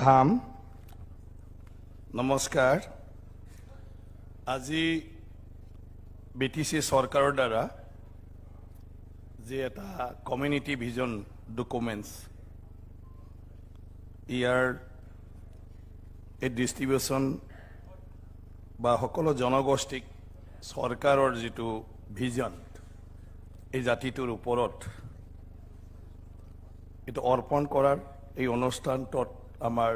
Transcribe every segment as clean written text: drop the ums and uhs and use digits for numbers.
প্ৰণাম নমস্কাৰ আজি বিটিসি সরকারের দ্বারা যে এটা কমিউনিটি ভিজন ডকুমেন্টস ইয়ার এই ডিস্ট্রিবিউশন বা সকল জনগোষ্ঠীক সরকারের যেটো ভিজন এই জাতিটোর উপরত এটা অর্পণ করার এই অনুষ্ঠানটোত আমার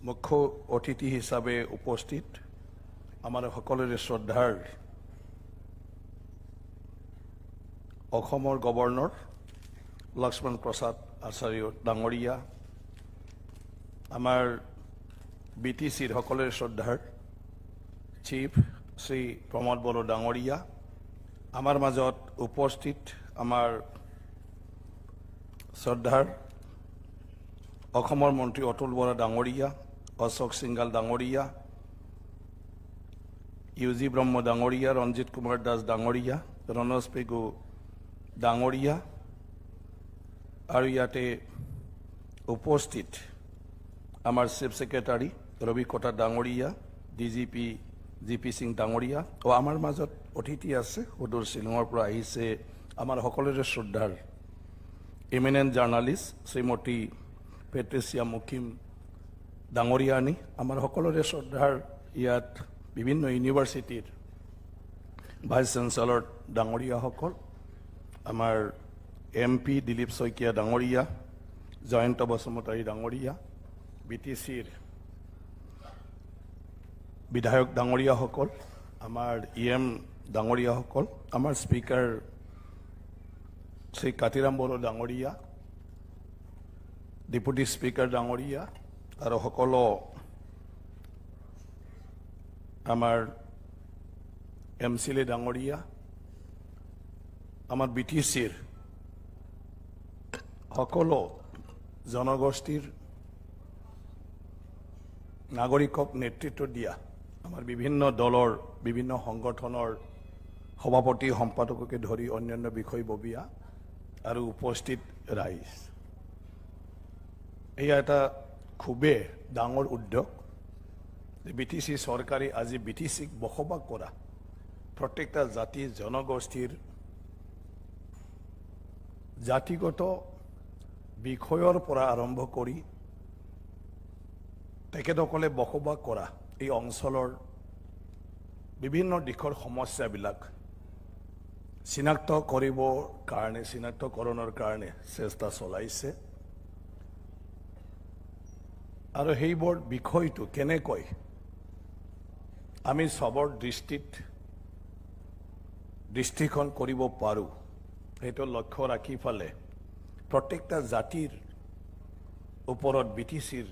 মুখ্য অতিথি হিসাবে উপস্থিত আমার সকলের শ্রদ্ধার অসমৰ গভর্নর লক্ষ্মণ প্রসাদ আচার্য ডাঙরিয়া আমার বিটিসির সকলের শ্রদ্ধার চিফ শ্রী প্রমোদ বড়ো ডাঙরিয়া আমার মাজত উপস্থিত আমার শ্রদ্ধার অসমৰ মন্ত্ৰী অতুল বৰা ডাঙৰিয়া অশোক সিংগাল ডাঙৰিয়া ইউজি ব্ৰহ্ম ডাঙৰিয়া ৰঞ্জিত কুমাৰ দাস ডাঙৰিয়া ৰণজ পেগু ডাঙৰিয়া আৰু ইয়াতে উপস্থিত আমাৰ চিফ সেক্ৰেটাৰি ৰবি কোটা ডাঙৰিয়া ডিজিপি জিপি সিং ডাঙৰিয়া ও আমাৰ মাজত অতিথি আছে সুদূৰ শিলঙৰ পৰা আহিছে আমাৰ সকলোৰে শ্ৰদ্ধাৰ এমিনেন্ট জার্নালিস্ট শ্রীমতী পেট্রিসিয়া মুকিম ডাঙরিয়ানী আমার সকলরে শ্রদ্ধার ইয়াত বিভিন্ন ইউনিভার্সিটির ভাইস চ্যান্সেলর ডাঙরিয়া সকল আমার এমপি দিলীপ শইকীয়া ডাঙরিয়া জয়ন্ত বসুমতাৰী ডাঙৰিয়া বিটিসিৰ বিধায়ক ডাঙৰিয়া সকল আমাৰ ইএম ডাঙৰিয়া সকল আমাৰ স্পিকাৰ শ্ৰী কাতিৰাম বড়ো ডাঙরিয়া ডেপুটি স্পিকার ডাঙরিয়া আর সকল আমার এমসিএলএ ডাঙরিয়া আমার বিটিসির সকল জনগোষ্ঠীর নাগরিকক নেতৃত্ব দিয়া আমার বিভিন্ন দলর বিভিন্ন সংগঠনের সভাপতি সম্পাদককে ধরি অন্যান্য বিষয়ববীয়া আর উপস্থিত রাইজ এয়া এটা খুবই ডাঙর উদ্যোগ বিটিসি সরকারে আজি বিটিসিক বসবাস করা প্রত্যেকটা জাতি জনগোষ্ঠীর জাতিগত বিষয়ৰ পৰা আৰম্ভ কৰি তেখেতসকলে বসবাস কৰা এই অঞ্চলেৰ বিভিন্ন দিশৰ সমস্যাবিলাক চিনাক্ত কৰিবৰ কাৰণে চিনাক্তকৰণৰ কাৰণে চেষ্টা চলাইছে আৰু সেইবোৰ বিষয়টো কেনেকৈ আমি সবৰ দৃষ্টিকোণ কৰিব পাৰোঁ সেইটো লক্ষ্য ৰাখি ফালে প্ৰত্যেকটা জাতিৰ ওপৰত বিটিসিৰ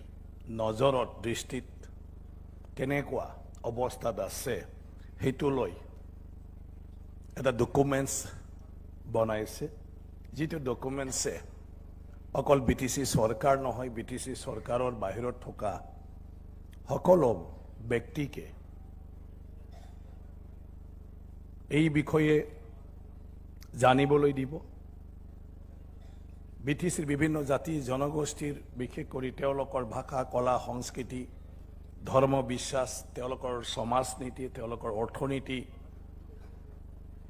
নজৰত দৃষ্টিত কেনেকুৱা অৱস্থাত আছে সেইটো লৈ এটা ডকুমেন্টস বনাইছে যেটো ডকুমেন্টসে অকল বিটিসি সরকার নহয় বিটিসি সরকারের বাহিৰত থকা সকলো ব্যক্তিকে এই বিষয়ে জানিবলৈ দিব বিটিসিৰ বিভিন্ন জাতি জনগোষ্ঠীৰ বিশেষ কৰে তেওঁলোকৰ ভাষা কলা সংস্কৃতি ধৰ্ম বিশ্বাস তেওঁলোকৰ সমাজ নীতি তেওঁলোকৰ অৰ্থনীতি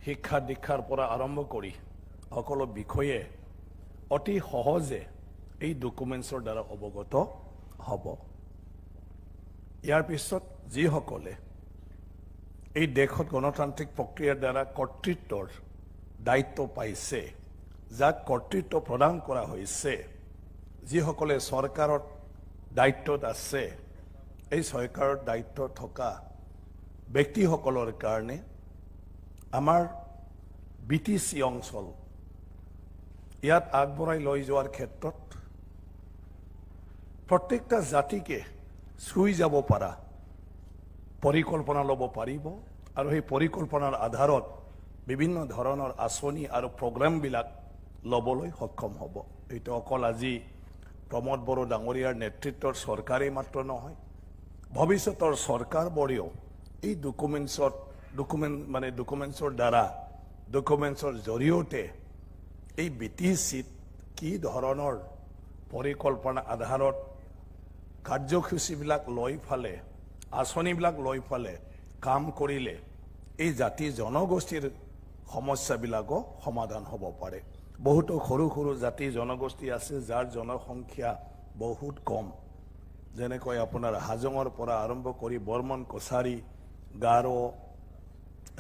শিক্ষা দীক্ষাৰ পৰা আৰম্ভ কৰি সকলো বিষয়ে অতি সহজে এই ডকুমেন্টসৰ দ্বাৰা অবগত হব ইয়াৰ পিছত যিসকলে এই দেশত গণতান্ত্রিক প্রক্রিয়ার দ্বারা কর্তৃত্বর দায়িত্ব পাইছে যাক কর্তৃত্ব প্রদান করা হয়েছে যিসকলে সরকারত দায়িত্বত আছে এই সরকারত দায়িত্ব থকা ব্যক্তিসকলৰ কাৰণে আমাৰ বিটিসি অঞ্চল ইয়াত আগবঢ়াই লৈ যোৱাৰ ক্ষেত্ৰত প্ৰত্যেকটা জাতিকে চুই যাব পাৰা পৰিকল্পনা ল'ব পাৰিব আৰু সেই পৰিকল্পনাৰ আধাৰত বিভিন্ন ধৰণৰ আঁচনি আৰু প্ৰগ্ৰামবিলাক ল'বলৈ সক্ষম হ'ব এইটো অকল আজি প্ৰমোদ বড়ো ডাঙৰীয়াৰ নেতৃত্বৰ চৰকাৰেই মাত্ৰ নহয় ভৱিষ্যতৰ চৰকাৰবোৰেও এই ডকুমেন্টসৰ দ্বাৰা ডকুমেন্টসৰ জৰিয়তে এই বিটিসিত কি ধৰণৰ পৰিকল্পনা আধাৰত কাৰ্যসূচীবিলাক লৈ ফালে আঁচনিবিলাক লৈ ফালে কাম কৰিলে এই জাতি জনগোষ্ঠীৰ সমস্যাবিলাকো সমাধান হ'ব পাৰে। বহুতো সৰু সৰু জাতি জনগোষ্ঠী আছে যাৰ জনসংখ্যা বহুত কম, যেনেকৈ আপোনাৰ হাজঙৰ পৰা আৰম্ভ কৰি বৰ্মন কছাৰী গাৰো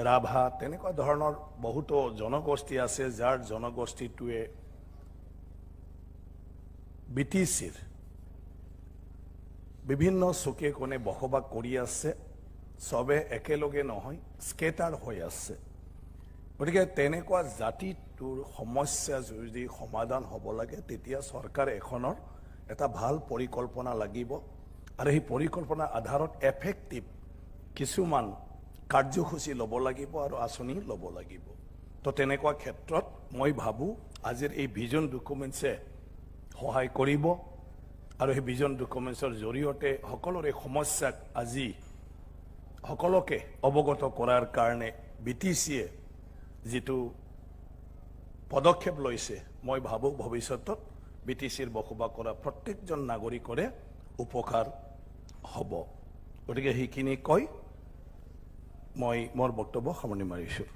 ৰাভা তেনেকুৱা ধৰণৰ বহুতো জনগোষ্ঠী আছে যাৰ জনগোষ্ঠীটোৱে BTCৰ বিভিন্ন চুকে কোণে বসবাস কৰি আছে, সবে একেলগে নহয়, স্কেটাৰ হৈ আছে। গতিকে তেনেকুৱা জাতিটোৰ সমস্যা যদি সমাধান হ'ব লাগে তেতিয়া চৰকাৰ এখনৰ এটা ভাল পৰিকল্পনা লাগিব আৰু সেই পৰিকল্পনাৰ আধাৰত এফেক্টিভ কিছুমান কাৰ্যসূচী ল'ব লাগিব আৰু আঁচনি ল'ব লাগিব। তো তেনেকুৱা ক্ষেত্ৰত মই ভাবোঁ আজিৰ এই ভিজন ডকুমেণ্টছে সহায় কৰিব আৰু সেই ভিজন ডকুমেণ্টছৰ জৰিয়তে সকলোৰে সমস্যাক আজি সকলোকে অৱগত কৰাৰ কাৰণে BTCয়ে যিটো পদক্ষেপ লৈছে মই ভাবোঁ ভৱিষ্যতত BTCৰ বসবাস কৰা প্ৰত্যেকজন নাগৰিকৰে উপকাৰ হ'ব। গতিকে সেইখিনি কৈ মই মোৰ বক্তব্য সামৰণি মাৰিছোঁ।